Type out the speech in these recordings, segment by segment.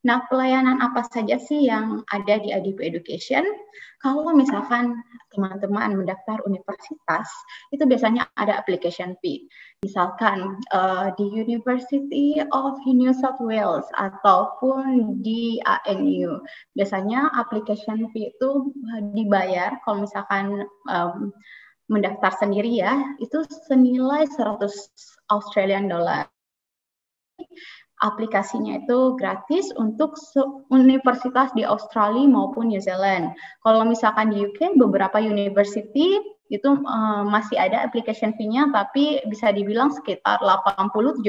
Nah, pelayanan apa saja sih yang ada di IDP Education? Kalau misalkan teman-teman mendaftar universitas, itu biasanya ada application fee. Misalkan di University of New South Wales ataupun di ANU, biasanya application fee itu dibayar kalau misalkan mendaftar sendiri ya, itu senilai 100 Australian dollar. Aplikasinya itu gratis untuk universitas di Australia maupun New Zealand. Kalau misalkan di UK, beberapa university itu masih ada application fee-nya, tapi bisa dibilang sekitar 80-70%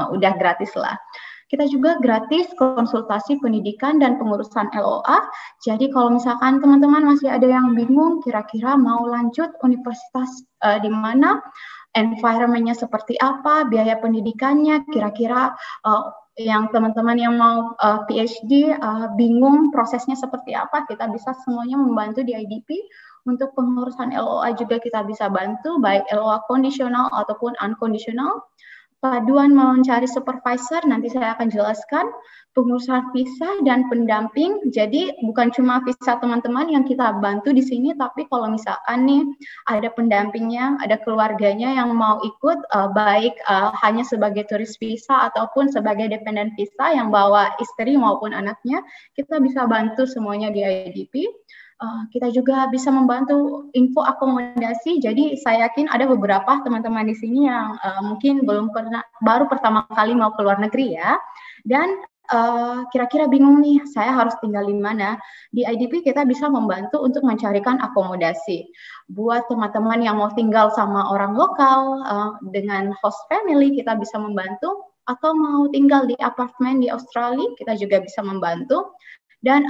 udah gratis lah. Kita juga gratis konsultasi pendidikan dan pengurusan LOA. Jadi kalau misalkan teman-teman masih ada yang bingung, kira-kira mau lanjut universitas di mana, environment-nya seperti apa, biaya pendidikannya, kira-kira yang teman-teman yang mau PhD bingung prosesnya seperti apa, kita bisa semuanya membantu di IDP. Untuk pengurusan LOA juga kita bisa bantu, baik LOA kondisional ataupun unconditional. Paduan mencari supervisor, nanti saya akan jelaskan, pengurusan visa dan pendamping. Jadi bukan cuma visa teman-teman yang kita bantu di sini, tapi kalau misalkan nih ada pendampingnya, ada keluarganya yang mau ikut, baik hanya sebagai turis visa ataupun sebagai dependent visa yang bawa istri maupun anaknya, kita bisa bantu semuanya di IDP. Kita juga bisa membantu info akomodasi. Jadi saya yakin ada beberapa teman-teman di sini yang mungkin baru pertama kali mau ke luar negeri ya, dan kira-kira bingung nih, saya harus tinggal di mana. Di IDP kita bisa membantu untuk mencarikan akomodasi. Buat teman-teman yang mau tinggal sama orang lokal dengan host family, kita bisa membantu. Atau mau tinggal di apartemen di Australia, kita juga bisa membantu. Dan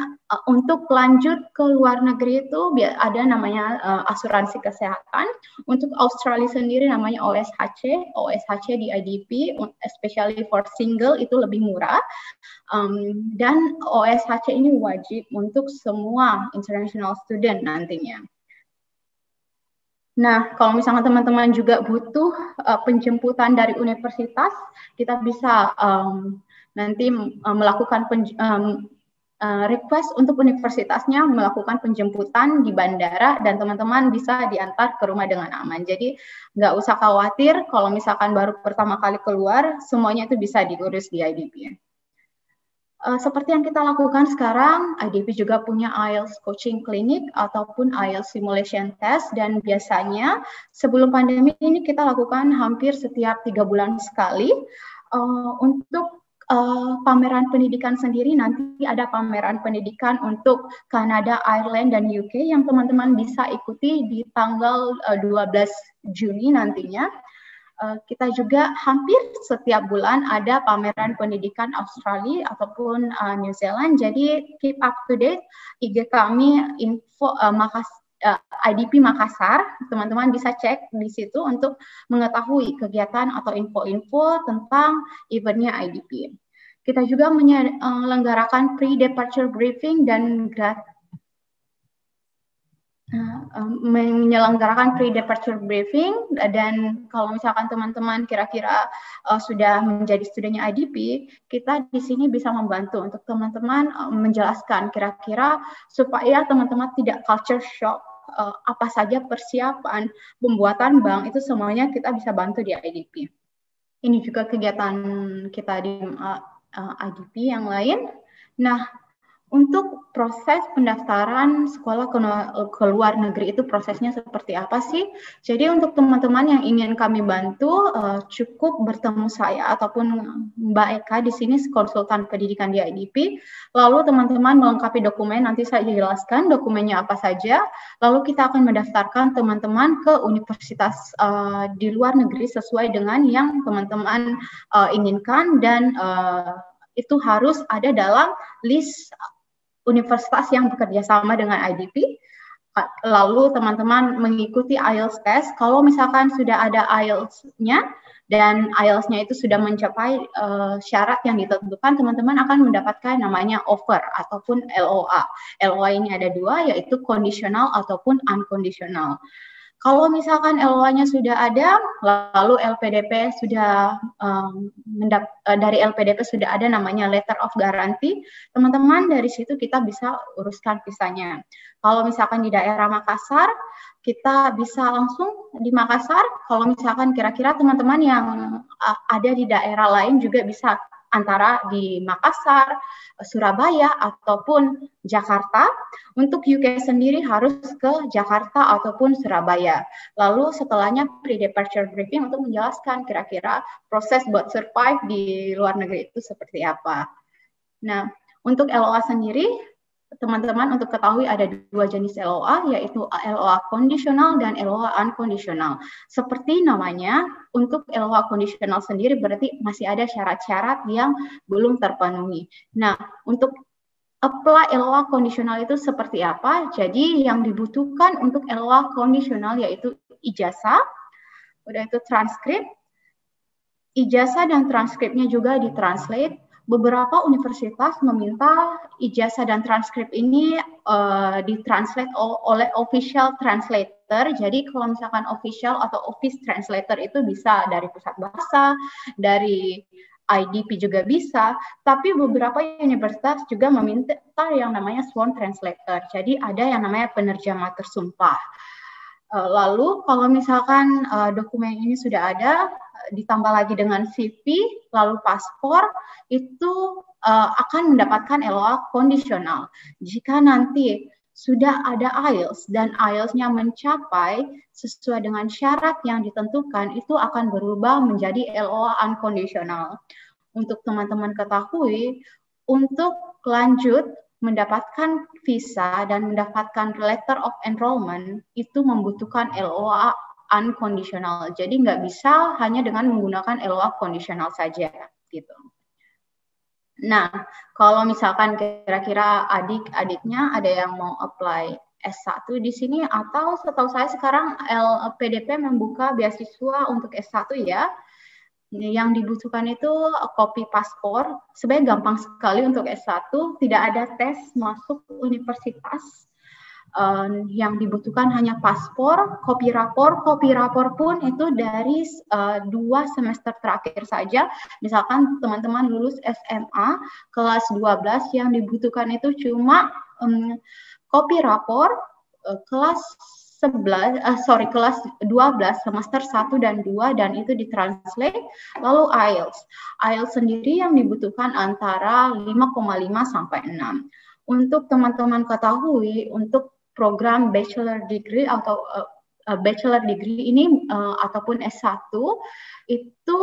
untuk lanjut ke luar negeri itu ada namanya asuransi kesehatan. Untuk Australia sendiri namanya OSHC. OSHC di IDP, especially for single, itu lebih murah. Dan OSHC ini wajib untuk semua international student nantinya. Nah, kalau misalnya teman-teman juga butuh penjemputan dari universitas, kita bisa nanti melakukan request untuk universitasnya melakukan penjemputan di bandara dan teman-teman bisa diantar ke rumah dengan aman. Jadi nggak usah khawatir kalau misalkan baru pertama kali keluar, semuanya itu bisa diurus di IDP. Seperti yang kita lakukan sekarang, IDP juga punya IELTS coaching clinic ataupun IELTS simulation test, dan biasanya sebelum pandemi ini kita lakukan hampir setiap 3 bulan sekali. Untuk pameran pendidikan sendiri, nanti ada pameran pendidikan untuk Kanada, Ireland, dan UK yang teman-teman bisa ikuti di tanggal 12 Juni nantinya. Kita juga hampir setiap bulan ada pameran pendidikan Australia ataupun New Zealand. Jadi keep up to date IG kami info IDP Makassar, teman-teman bisa cek di situ untuk mengetahui kegiatan atau info-info tentang eventnya IDP. Kita juga menyelenggarakan pre-departure briefing dan menyelenggarakan pre-departure briefing, dan kalau misalkan teman-teman kira-kira sudah menjadi studennya IDP, kita di sini bisa membantu untuk teman-teman menjelaskan kira-kira supaya teman-teman tidak culture shock, apa saja persiapan pembuatan bank, itu semuanya kita bisa bantu di IDP. Ini juga kegiatan kita di IDP yang lain. Nah, untuk proses pendaftaran sekolah ke luar negeri itu prosesnya seperti apa sih? Jadi untuk teman-teman yang ingin kami bantu, cukup bertemu saya ataupun Mbak Eka di sini, konsultan pendidikan di IDP. Lalu teman-teman melengkapi dokumen, nanti saya jelaskan dokumennya apa saja. Lalu kita akan mendaftarkan teman-teman ke universitas di luar negeri sesuai dengan yang teman-teman inginkan, dan itu harus ada dalam list universitas yang bekerja sama dengan IDP. Lalu teman-teman mengikuti IELTS test. Kalau misalkan sudah ada IELTS-nya dan IELTS-nya itu sudah mencapai syarat yang ditentukan, teman-teman akan mendapatkan namanya offer ataupun LOA. LOA ini ada dua, yaitu conditional ataupun unconditional. Kalau misalkan LOA-nya sudah ada, lalu LPDP sudah dari LPDP sudah ada namanya letter of guarantee, teman-teman dari situ kita bisa uruskan visanya. Kalau misalkan di daerah Makassar, kita bisa langsung di Makassar. Kalau misalkan kira-kira teman-teman yang ada di daerah lain juga bisa antara di Makassar, Surabaya, ataupun Jakarta. Untuk UK sendiri harus ke Jakarta ataupun Surabaya. Lalu setelahnya pre-departure briefing untuk menjelaskan kira-kira proses buat survive di luar negeri itu seperti apa. Nah, untuk LOA sendiri, teman-teman untuk ketahui ada dua jenis LOA, yaitu LOA kondisional dan LOA unconditional. Seperti namanya, untuk LOA kondisional sendiri berarti masih ada syarat-syarat yang belum terpenuhi. Nah, untuk apply LOA kondisional itu seperti apa? Jadi yang dibutuhkan untuk LOA kondisional yaitu ijazah, udah itu transkrip, ijazah dan transkripnya juga ditranslate. Beberapa universitas meminta ijazah dan transkrip ini ditranslate oleh official translator. Jadi kalau misalkan official atau office translator itu bisa dari pusat bahasa, dari IDP juga bisa, tapi beberapa universitas juga meminta yang namanya sworn translator. Jadi ada yang namanya penerjemah tersumpah. Lalu kalau misalkan dokumen ini sudah ada, ditambah lagi dengan CV, lalu paspor, itu akan mendapatkan LOA kondisional. Jika nanti sudah ada IELTS dan IELTS-nya mencapai sesuai dengan syarat yang ditentukan, itu akan berubah menjadi LOA unconditional. Untuk teman-teman ketahui, untuk lanjut mendapatkan visa dan mendapatkan letter of enrollment itu membutuhkan LOA unconditional. Jadi nggak bisa hanya dengan menggunakan LOA kondisional saja gitu. Nah, kalau misalkan kira-kira adik-adiknya ada yang mau apply S1 di sini, atau setahu saya sekarang LPDP membuka beasiswa untuk S1 ya. Yang dibutuhkan itu kopi paspor. Sebenarnya gampang sekali untuk S1, tidak ada tes masuk universitas. Yang dibutuhkan hanya paspor, kopi rapor. Kopi rapor pun itu dari 2 semester terakhir saja. Misalkan teman-teman lulus SMA kelas 12, yang dibutuhkan itu cuma kopi rapor kelas 12 semester 1 dan 2, dan itu ditranslate. Lalu IELTS. IELTS sendiri yang dibutuhkan antara 5,5 sampai 6. Untuk teman-teman ketahui, untuk program bachelor degree atau bachelor degree ini ataupun S1 itu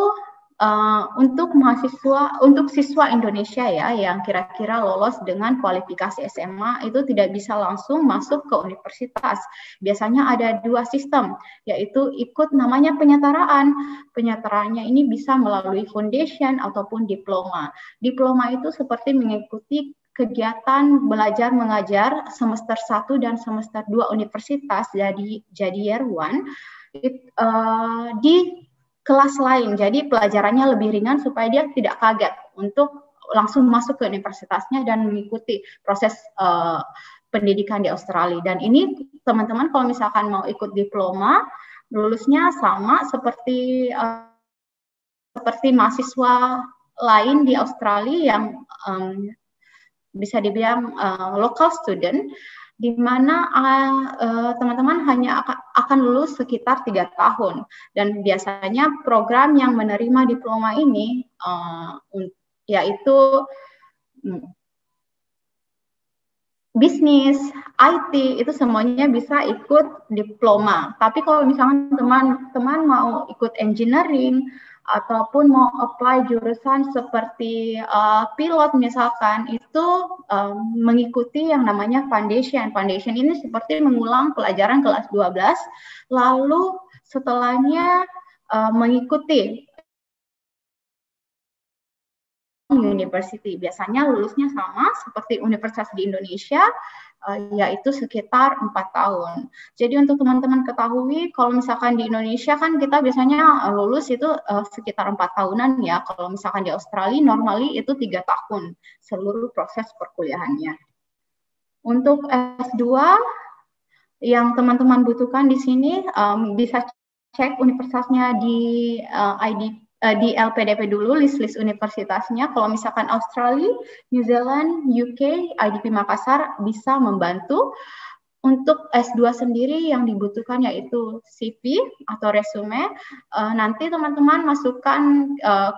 untuk mahasiswa, untuk siswa Indonesia ya yang kira-kira lolos dengan kualifikasi SMA itu tidak bisa langsung masuk ke universitas. Biasanya ada 2 sistem, yaitu ikut namanya penyetaraan. Penyetaraannya ini bisa melalui foundation ataupun diploma. Diploma itu seperti mengikuti kegiatan belajar mengajar semester 1 dan semester 2 universitas jadi year 1 di kelas lain. Jadi pelajarannya lebih ringan supaya dia tidak kaget untuk langsung masuk ke universitasnya dan mengikuti proses pendidikan di Australia. Dan ini teman-teman kalau misalkan mau ikut diploma, lulusnya sama seperti mahasiswa lain di Australia yang bisa dibilang local student, di mana teman-teman hanya akan lulus sekitar 3 tahun. Dan biasanya program yang menerima diploma ini yaitu bisnis, IT, itu semuanya bisa ikut diploma. Tapi kalau misalnya teman-teman mau ikut engineering, ataupun mau apply jurusan seperti pilot misalkan, itu mengikuti yang namanya foundation. Foundation ini seperti mengulang pelajaran kelas 12, lalu setelahnya mengikuti university. Biasanya lulusnya sama seperti universitas di Indonesia, yaitu sekitar 4 tahun. Jadi untuk teman-teman ketahui, kalau misalkan di Indonesia kan kita biasanya lulus itu sekitar 4 tahunan ya. Kalau misalkan di Australia normally itu 3 tahun seluruh proses perkuliahannya. Untuk S2 Yang teman-teman butuhkan di sini bisa cek universitasnya di di LPDP dulu, list-list universitasnya. Kalau misalkan Australia, New Zealand, UK, IDP Makassar bisa membantu. Untuk S2 sendiri yang dibutuhkan yaitu CV atau resume. Nanti teman-teman masukkan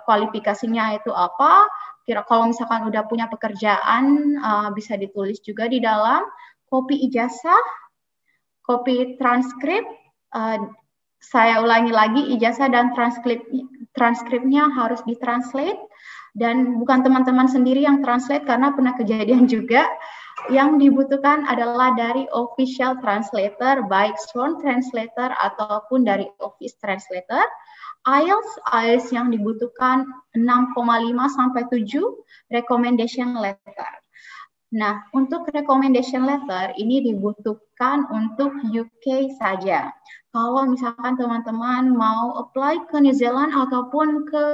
kualifikasinya itu apa. Kalau misalkan udah punya pekerjaan, bisa ditulis juga di dalam. Kopi ijazah, kopi transkrip, saya ulangi lagi, ijazah dan transkripnya harus ditranslate, dan bukan teman-teman sendiri yang translate karena pernah kejadian juga. Yang dibutuhkan adalah dari official translator, baik sworn translator ataupun dari office translator. IELTS yang dibutuhkan 6,5 sampai 7, recommendation letter. Nah, untuk recommendation letter ini dibutuhkan untuk UK saja. Kalau misalkan teman-teman mau apply ke New Zealand ataupun ke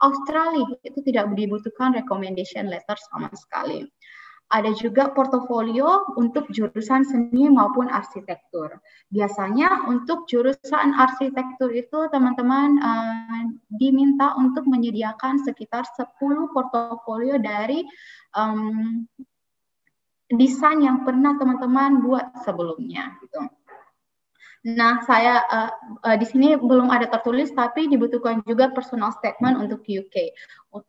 Australia, itu tidak dibutuhkan recommendation letter sama sekali. Ada juga portofolio untuk jurusan seni maupun arsitektur. Biasanya untuk jurusan arsitektur itu teman-teman diminta untuk menyediakan sekitar 10 portofolio dari desain yang pernah teman-teman buat sebelumnya. Gitu. Nah, saya di sini belum ada tertulis, tapi dibutuhkan juga personal statement untuk UK.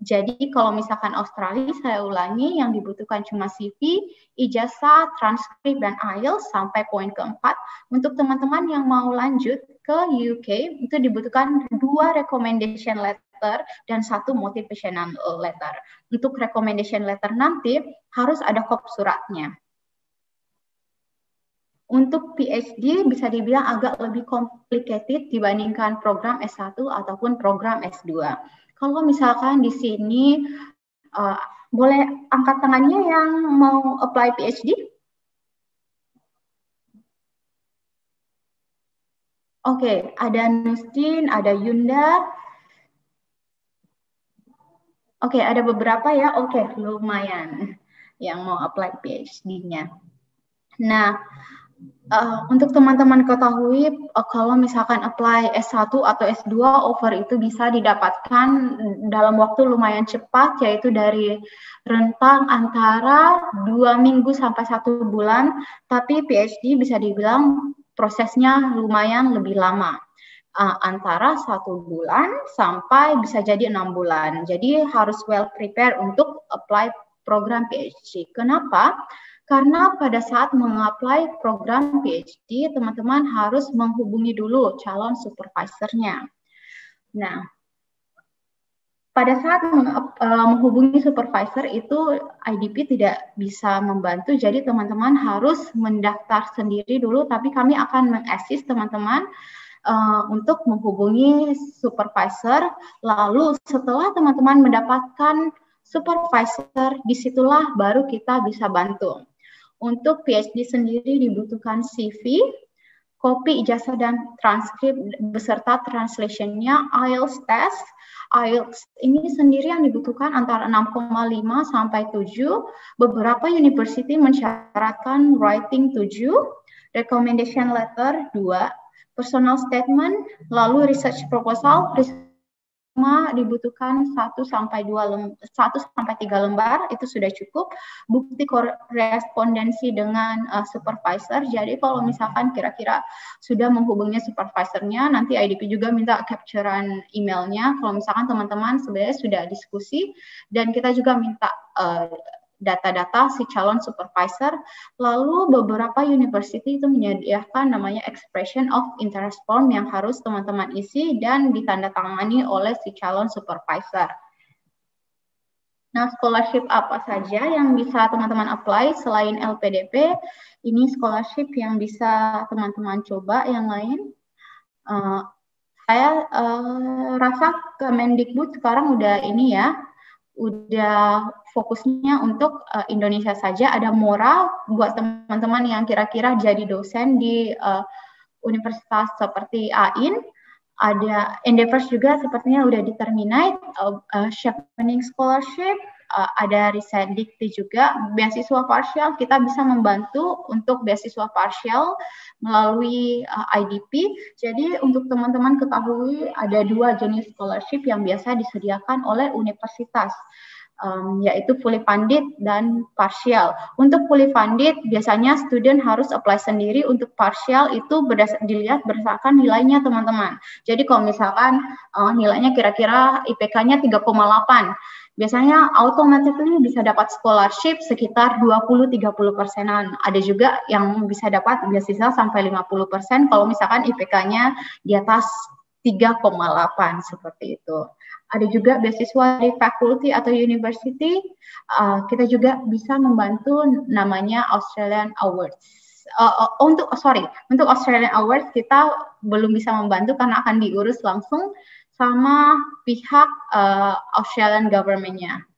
Jadi kalau misalkan Australia, saya ulangi, yang dibutuhkan cuma CV, ijazah, transkrip, dan IELTS sampai poin keempat. Untuk teman-teman yang mau lanjut ke UK, itu dibutuhkan 2 recommendation letter dan 1 motivational letter. Untuk recommendation letter nanti harus ada copy suratnya. Untuk PhD bisa dibilang agak lebih complicated dibandingkan program S1 ataupun program S2. Kalau misalkan di sini boleh angkat tangannya yang mau apply PhD? Oke, ada Nustin, ada Yunda. Oke, ada beberapa ya. Oke, lumayan yang mau apply PhD-nya. Nah, untuk teman-teman ketahui, kalau misalkan apply S1 atau S2, offer itu bisa didapatkan dalam waktu lumayan cepat, yaitu dari rentang antara 2 minggu sampai 1 bulan, tapi PhD bisa dibilang prosesnya lumayan lebih lama, antara 1 bulan sampai bisa jadi 6 bulan. Jadi harus well prepare untuk apply program PhD. Kenapa? Karena pada saat mengapply program PhD, teman-teman harus menghubungi dulu calon supervisornya. Nah, pada saat menghubungi supervisor itu IDP tidak bisa membantu, jadi teman-teman harus mendaftar sendiri dulu, tapi kami akan mengassist teman-teman untuk menghubungi supervisor. Lalu setelah teman-teman mendapatkan supervisor, disitulah baru kita bisa bantu. Untuk PhD sendiri dibutuhkan CV, kopi ijazah dan transkrip beserta translation-nya, IELTS test. IELTS ini sendiri yang dibutuhkan antara 6,5 sampai 7. Beberapa university mensyaratkan writing 7, recommendation letter 2, personal statement, lalu research proposal, dibutuhkan 1 sampai 3 lembar, itu sudah cukup. Bukti korespondensi dengan supervisor. Jadi kalau misalkan kira-kira sudah menghubungi supervisornya, nanti IDP juga minta capturean emailnya. Kalau misalkan teman-teman sebenarnya sudah diskusi, dan kita juga minta data-data si calon supervisor. Lalu beberapa university itu menyediakan namanya expression of interest form yang harus teman-teman isi dan ditandatangani oleh si calon supervisor. Nah, scholarship apa saja yang bisa teman-teman apply selain LPDP? Ini scholarship yang bisa teman-teman coba. Yang lain, saya rasa Kemendikbud sekarang udah ini ya, udah fokusnya untuk Indonesia saja. Ada MORA buat teman-teman yang kira-kira jadi dosen di universitas seperti AIN. Ada Endeavors juga sepertinya udah di terminate, Chevening Scholarship, ada riset dikti juga, beasiswa parsial kita bisa membantu untuk beasiswa parsial melalui IDP. Jadi untuk teman-teman ketahui ada dua jenis scholarship yang biasa disediakan oleh universitas. Yaitu fully funded dan partial. Untuk fully funded, biasanya student harus apply sendiri. Untuk partial itu dilihat berdasarkan nilainya teman-teman. Jadi kalau misalkan nilainya kira-kira IPK-nya 3,8, biasanya automatically bisa dapat scholarship sekitar 20-30%-an. Ada juga yang bisa dapat beasiswa sampai 50% kalau misalkan IPK-nya di atas 3,8 seperti itu. Ada juga beasiswa dari faculty atau university, kita juga bisa membantu namanya Australian Awards. Untuk Australian Awards kita belum bisa membantu karena akan diurus langsung sama pihak Australian government-nya.